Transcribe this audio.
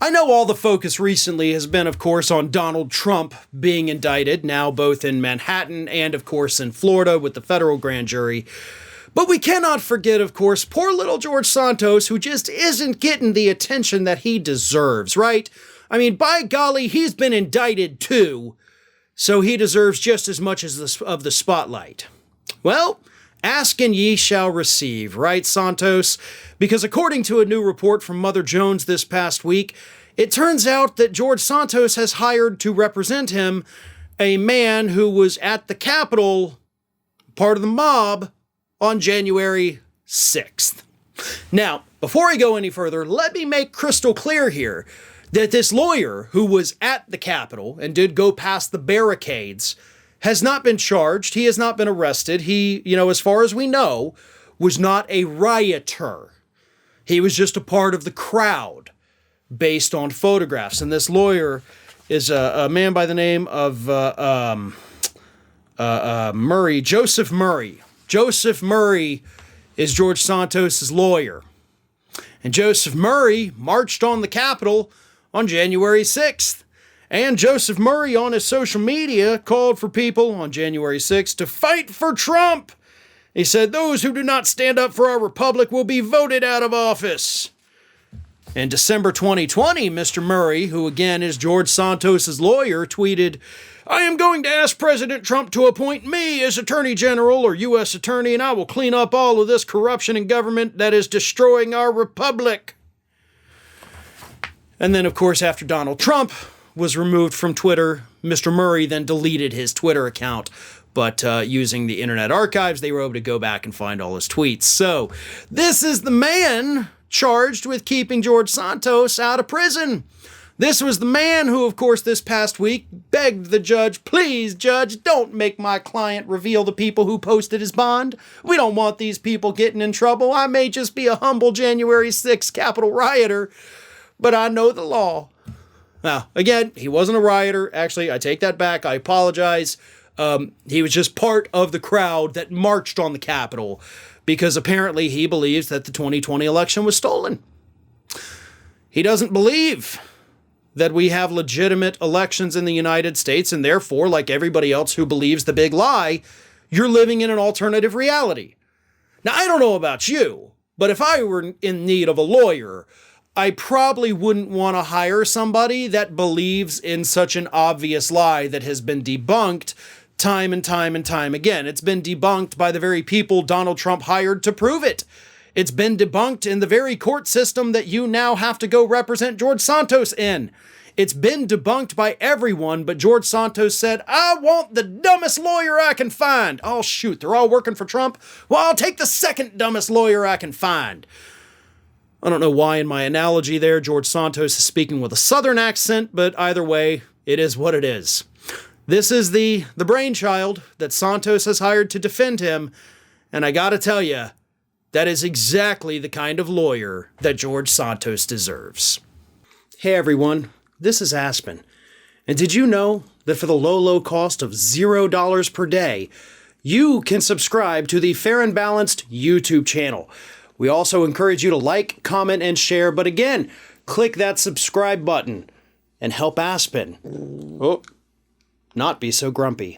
I know all the focus recently has been, of course, on Donald Trump being indicted, now both in Manhattan and, of course, in Florida with the federal grand jury. But we cannot forget, of course, poor little George Santos, who just isn't getting the attention that he deserves, right? I mean, by golly, he's been indicted too, so he deserves just as much as of the spotlight. Well, ask and ye shall receive, right, Santos? Because according to a new report from Mother Jones this past week, it turns out that George Santos has hired to represent him a man who was at the Capitol, part of the mob, on January 6th. Now, before I go any further, let me make crystal clear here that this lawyer who was at the Capitol and did go past the barricades has not been charged. He has not been arrested. He, as far as we know, was not a rioter. He was just a part of the crowd based on photographs. And this lawyer is a man by the name of Murray, Joseph Murray. Joseph Murray is George Santos's lawyer. And Joseph Murray marched on the Capitol on January 6th. And Joseph Murray on his social media called for people on January 6th to fight for Trump. He said, "Those who do not stand up for our republic will be voted out of office." In December 2020, Mr. Murray, who again is George Santos's lawyer, tweeted, "I am going to ask President Trump to appoint me as Attorney General or U.S. Attorney, and I will clean up all of this corruption in government that is destroying our republic." And then, of course, after Donald Trump was removed from Twitter, Mr. Murray then deleted his Twitter account. But using the Internet Archives, they were able to go back and find all his tweets. So this is the man charged with keeping George Santos out of prison. This was the man who, of course, this past week begged the judge, "Please, judge, don't make my client reveal the people who posted his bond. We don't want these people getting in trouble. I may just be a humble January 6th Capitol rioter, but I know the law." Now, again, he wasn't a rioter. Actually, I take that back. I apologize. He was just part of the crowd that marched on the Capitol because apparently he believes that the 2020 election was stolen. He doesn't believe that we have legitimate elections in the United States, and therefore, like everybody else who believes the big lie, you're living in an alternative reality. Now, I don't know about you, but if I were in need of a lawyer, I probably wouldn't want to hire somebody that believes in such an obvious lie that has been debunked time and time and time again. It's been debunked by the very people Donald Trump hired to prove it. It's been debunked in the very court system that you now have to go represent George Santos in. It's been debunked by everyone, but George Santos said, "I want the dumbest lawyer I can find." Oh, shoot, they're all working for Trump? Well, I'll take the second dumbest lawyer I can find. I don't know why in my analogy there, George Santos is speaking with a southern accent, but either way, it is what it is. This is the brainchild that Santos has hired to defend him, and I gotta tell you, that is exactly the kind of lawyer that George Santos deserves. Hey everyone, this is Aspen, and did you know that for the low cost of $0 per day, you can subscribe to the Fair and Balanced YouTube channel? We also encourage you to like, comment, and share, but again, click that subscribe button and help Aspen not be so grumpy.